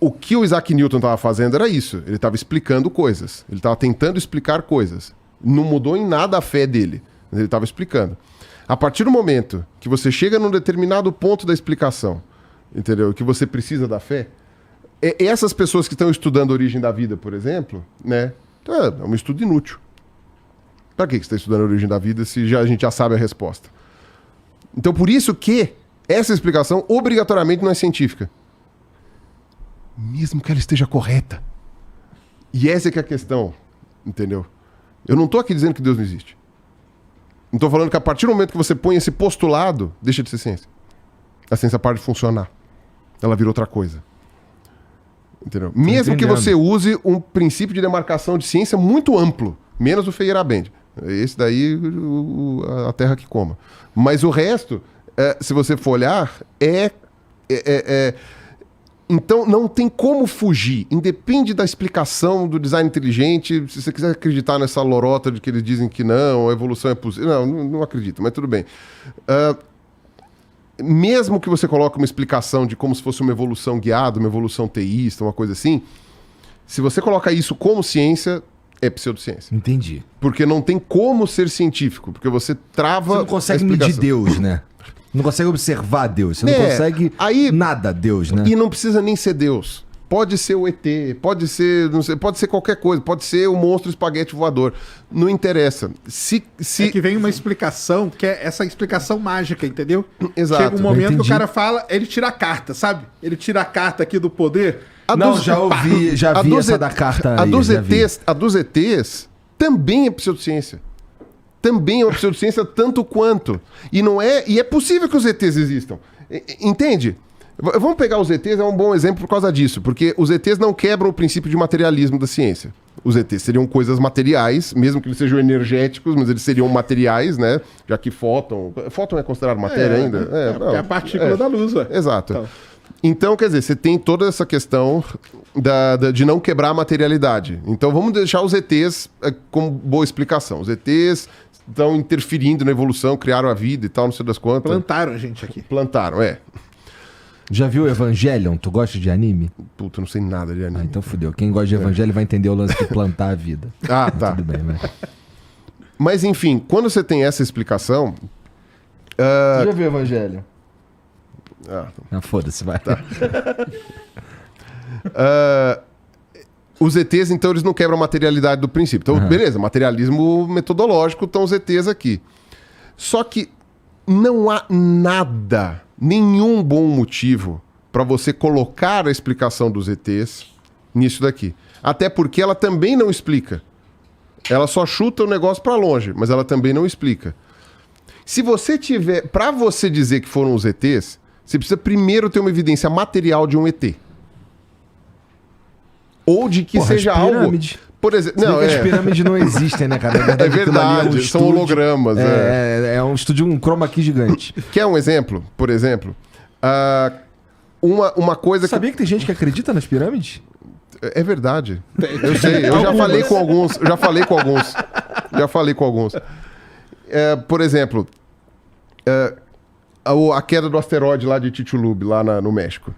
o que o Isaac Newton estava fazendo era isso. Ele estava explicando coisas. Ele estava tentando explicar coisas. Não mudou em nada a fé dele. Ele estava explicando. A partir do momento que você chega num determinado ponto da explicação, entendeu? Que você precisa da fé, essas pessoas que estão estudando a origem da vida, por exemplo, né? É um estudo inútil. Para que você está estudando a origem da vida se a gente já sabe a resposta? Então, por isso que essa explicação obrigatoriamente não é científica. Mesmo que ela esteja correta. E essa é que é a questão, entendeu? Eu não estou aqui dizendo que Deus não existe. Não estou falando que a partir do momento que você põe esse postulado, deixa de ser ciência. A ciência para de funcionar. Ela vira outra coisa. Entendeu? Mesmo que você use um princípio de demarcação de ciência muito amplo, menos o Feyerabend. Esse daí, a terra que coma. Mas o resto, se você for olhar, então não tem como fugir. Independe da explicação do design inteligente. Se você quiser acreditar nessa lorota de que eles dizem que não, a evolução é possível. Não acredito, mas tudo bem. Mesmo que você coloque uma explicação de como se fosse uma evolução guiada, uma evolução teísta, uma coisa assim, se você coloca isso como ciência, é pseudociência. Entendi. Porque não tem como ser científico, porque você trava. Você não consegue medir Deus, né? Não consegue observar Deus. Você não consegue nada Deus, né? E não precisa nem ser Deus. Pode ser o ET, pode ser, não sei, pode ser qualquer coisa, pode ser o monstro espaguete voador. Não interessa. É que vem uma explicação, que é essa explicação mágica, entendeu? Exato. Chega um momento que o cara fala, ele tira a carta, sabe? Ele tira a carta aqui do poder. Já vi essa da carta aí. A dos ETs também é pseudociência. Também é uma pseudociência tanto quanto. E é possível que os ETs existam. Entende? Vamos pegar os ETs, é um bom exemplo por causa disso, porque os ETs não quebram o princípio de materialismo da ciência. Os ETs seriam coisas materiais, mesmo que eles sejam energéticos, mas eles seriam materiais, né? Já que fóton é considerado matéria ainda? É a partícula da luz, ué. Exato. Então, quer dizer, você tem toda essa questão de não quebrar a materialidade. Então, vamos deixar os ETs como boa explicação. Os ETs estão interferindo na evolução, criaram a vida e tal, não sei das quantas. Plantaram a gente aqui. Plantaram. Já viu Evangelion? Tu gosta de anime? Puta, não sei nada de anime. Então fudeu. Quem gosta de Evangelion vai entender o lance de plantar a vida. Tá. Tudo bem, né? Mas enfim, quando você tem essa explicação... Você já viu Evangelion? Foda-se, vai. Tá. Os ETs, então, eles não quebram a materialidade do princípio. Então, beleza, materialismo metodológico, estão os ETs aqui. Só que não há nenhum bom motivo para você colocar a explicação dos ETs nisso daqui. Até porque ela também não explica. Ela só chuta o negócio para longe, mas ela também não explica. Se você tiver... Para você dizer que foram os ETs, você precisa primeiro ter uma evidência material de um ET. Ou de que seja algo... Por exemplo, as pirâmides não existem, né, cara? É verdade, são hologramas. É um estúdio, um chroma key gigante. Quer um exemplo? Por exemplo, uma coisa Sabia que tem gente que acredita nas pirâmides? É verdade. Eu sei, eu já falei com alguns. Por exemplo, a queda do asteroide lá de Chicxulub, lá no México.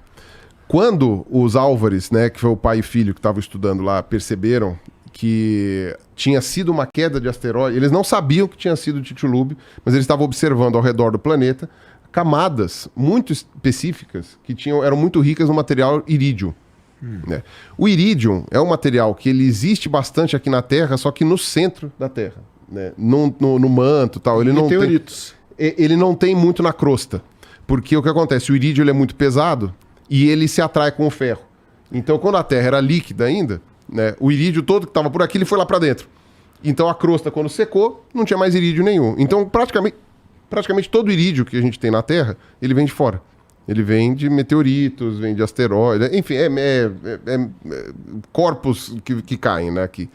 Quando os Álvares, né, que foi o pai e filho que estavam estudando lá, perceberam que tinha sido uma queda de asteroide, eles não sabiam que tinha sido Chicxulub, mas eles estavam observando ao redor do planeta camadas muito específicas que eram muito ricas no material irídio. Né? O irídio é um material que ele existe bastante aqui na Terra, só que no centro da Terra, né? No manto e tal. Ele não tem muito na crosta. Porque o que acontece? O irídio ele é muito pesado e ele se atrai com o ferro. Então, quando a Terra era líquida ainda, né, o irídio todo que estava por aqui, ele foi lá para dentro. Então, a crosta, quando secou, não tinha mais irídio nenhum. Então, praticamente todo o irídio que a gente tem na Terra, ele vem de fora. Ele vem de meteoritos, vem de asteroides, enfim, corpos que caem, né, aqui.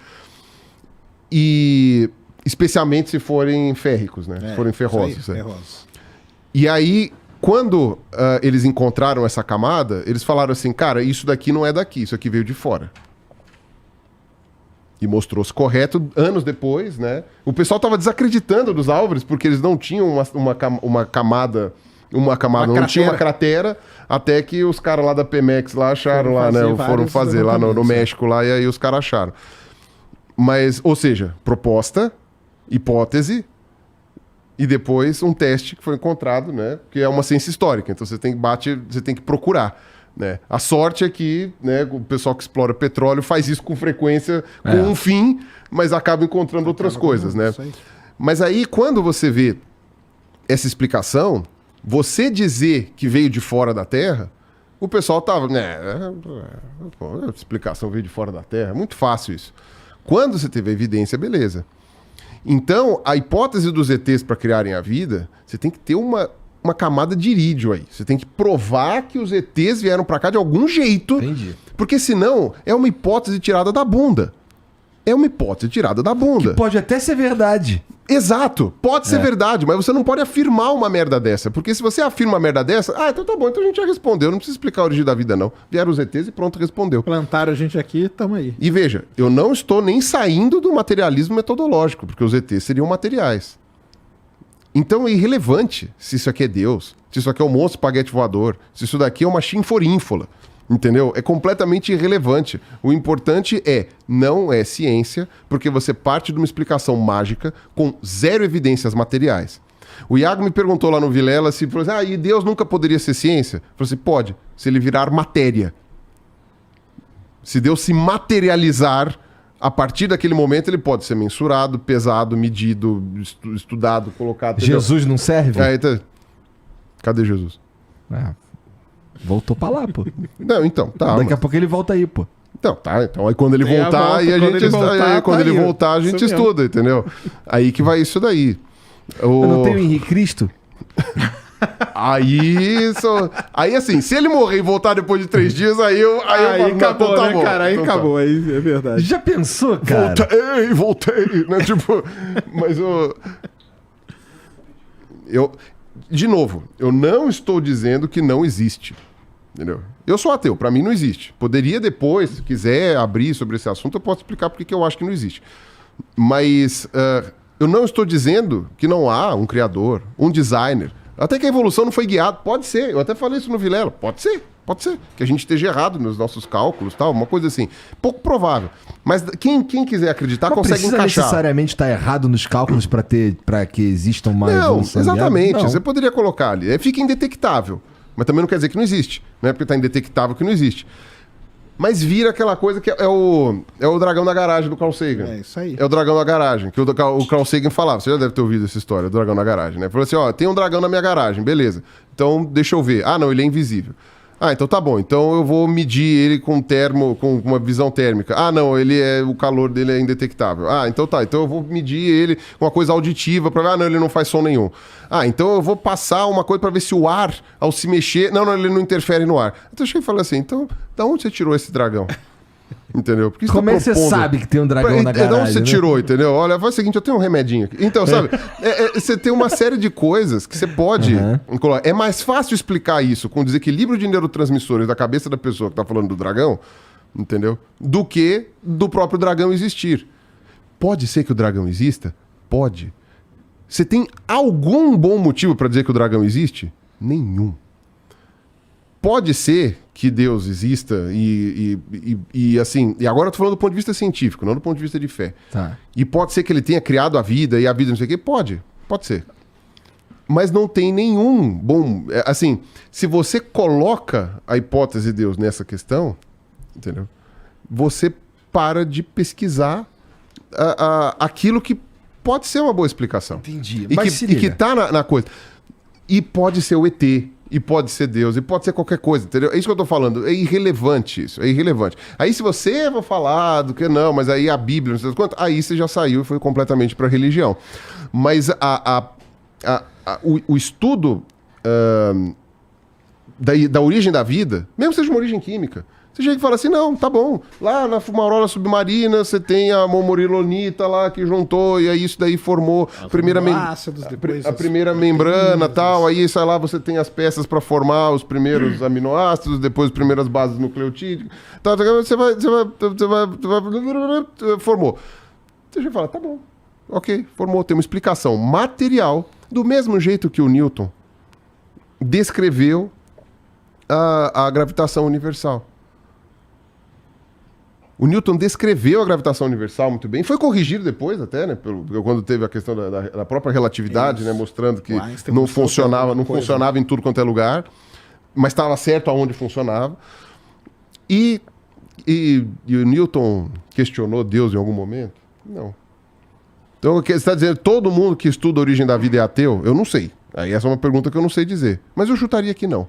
E especialmente se forem férricos, né? Se forem ferrosos. Ferrosos. E aí, quando eles encontraram essa camada, eles falaram assim, cara, isso daqui não é daqui, isso aqui veio de fora. E mostrou-se correto anos depois, né? O pessoal estava desacreditando dos Álvares porque eles não tinham uma camada uma camada, não tinha uma cratera, até que os caras lá da Pemex lá acharam lá, né? Foram fazer lá no México lá, e aí os caras acharam. Mas, ou seja, proposta, hipótese, e depois um teste que foi encontrado, né? Que é uma ciência histórica, então você tem que procurar. Né? A sorte é que, né, o pessoal que explora petróleo faz isso com frequência, com um fim, mas acaba encontrando outras coisas, né? Mas aí, quando você vê essa explicação, você dizer que veio de fora da Terra, o pessoal tava, né? A explicação veio de fora da Terra, é muito fácil isso. Quando você teve a evidência, beleza. Então, a hipótese dos ETs para criarem a vida, você tem que ter uma camada de irídio aí. Você tem que provar que os ETs vieram pra cá de algum jeito. Entendi. Porque senão é uma hipótese tirada da bunda. É uma hipótese tirada da bunda. Que pode até ser verdade. Exato. Pode ser verdade, mas você não pode afirmar uma merda dessa. Porque se você afirma uma merda dessa, então tá bom, então a gente já respondeu. Não precisa explicar a origem da vida, não. Vieram os ETs e pronto, respondeu. Plantaram a gente aqui, tamo aí. E veja, eu não estou nem saindo do materialismo metodológico, porque os ETs seriam materiais. Então é irrelevante se isso aqui é Deus, se isso aqui é um monstro espaguete voador, se isso daqui é uma chinforínfola, entendeu? É completamente irrelevante. O importante não é ciência, porque você parte de uma explicação mágica com zero evidências materiais. O Iago me perguntou lá no Vilela se, falou assim, e Deus nunca poderia ser ciência? Eu falei assim, pode, se ele virar matéria. Se Deus se materializar, a partir daquele momento ele pode ser mensurado, pesado, medido, estudado, colocado. Jesus não serve? Cadê Jesus? Voltou pra lá, pô. Não, então, tá. Daqui a pouco ele volta aí, pô. Então, tá. Então aí quando ele voltar, quando ele voltar, a gente estuda, entendeu? Aí que vai isso daí. Eu não tenho Henrique Cristo? Aí assim, se ele morrer e voltar depois de 3 dias, aí acabou, tá né, bom. cara? Aí então acabou, aí é verdade. Já pensou, cara? Voltei, né? Tipo, mas de novo, eu não estou dizendo que não existe, entendeu? Eu sou ateu, pra mim não existe. Poderia depois, se quiser abrir sobre esse assunto, eu posso explicar porque que eu acho que não existe. Mas eu não estou dizendo que não há um criador, um designer. Até que a evolução não foi guiada. Pode ser. Eu até falei isso no Vilela. Pode ser. Que a gente esteja errado nos nossos cálculos, tal, uma coisa assim. Pouco provável. Mas quem quiser acreditar consegue encaixar. Não precisa necessariamente estar errado nos cálculos para que existam mais evolução. Exatamente. Não. Você poderia colocar ali. Fica indetectável. Mas também não quer dizer que não existe. Não é porque está indetectável que não existe. Mas vira aquela coisa que é o dragão da garagem do Carl Sagan. É isso aí. É o dragão da garagem, que o Carl Sagan falava. Você já deve ter ouvido essa história, o dragão da garagem, né? Falou assim, tem um dragão na minha garagem, beleza. Então, deixa eu ver. Não, ele é invisível. Então tá bom. Então eu vou medir ele com uma visão térmica. Não, o calor dele é indetectável. Então tá. Então eu vou medir ele com uma coisa auditiva para ver. Não, ele não faz som nenhum. Então eu vou passar uma coisa para ver se o ar, ao se mexer... Não, ele não interfere no ar. Então eu cheguei e falei assim, então, da onde você tirou esse dragão? Entendeu? Porque como é que você sabe que tem um dragão na garagem? De onde você tirou, entendeu? Olha, faz o seguinte, eu tenho um remedinho aqui. Então, sabe? Você tem uma série de coisas que você pode... É mais fácil explicar isso com o desequilíbrio de neurotransmissores da cabeça da pessoa que tá falando do dragão, entendeu? Do que do próprio dragão existir. Pode ser que o dragão exista? Pode. Você tem algum bom motivo para dizer que o dragão existe? Nenhum. Pode ser que Deus exista e assim... E agora eu tô falando do ponto de vista científico, não do ponto de vista de fé. Tá. E pode ser que ele tenha criado a vida e a vida não sei o quê? Pode ser. Mas não tem nenhum bom... Assim, se você coloca a hipótese de Deus nessa questão, entendeu? Você para de pesquisar aquilo que pode ser uma boa explicação. Entendi. E que tá na coisa. E pode ser o ET, e pode ser Deus, e pode ser qualquer coisa, entendeu? É isso que eu tô falando. É irrelevante isso, é irrelevante. Aí se você vai falar do que não, mas aí a Bíblia, não sei quanto, aí você já saiu e foi completamente pra religião. Mas o estudo da origem da vida, mesmo que seja uma origem química, você chega e fala assim, não, tá bom, lá na fumarola submarina você tem a momorilonita lá que juntou e aí isso daí formou a primeira membrana e tal, aí sai lá você tem as peças para formar os primeiros aminoácidos, depois as primeiras bases nucleotídicas, tá, você vai formou. Você chega e fala, tá bom, ok, formou, tem uma explicação material, do mesmo jeito que o Newton descreveu a gravitação universal. O Newton descreveu a gravitação universal muito bem. Foi corrigido depois até, né? Quando teve a questão da própria relatividade, né? Mostrando que não funcionava em tudo quanto é lugar, mas estava certo aonde funcionava. E o Newton questionou Deus em algum momento? Não. Então, você está dizendo que todo mundo que estuda a origem da vida é ateu? Eu não sei. Aí essa é uma pergunta que eu não sei dizer. Mas eu chutaria que não.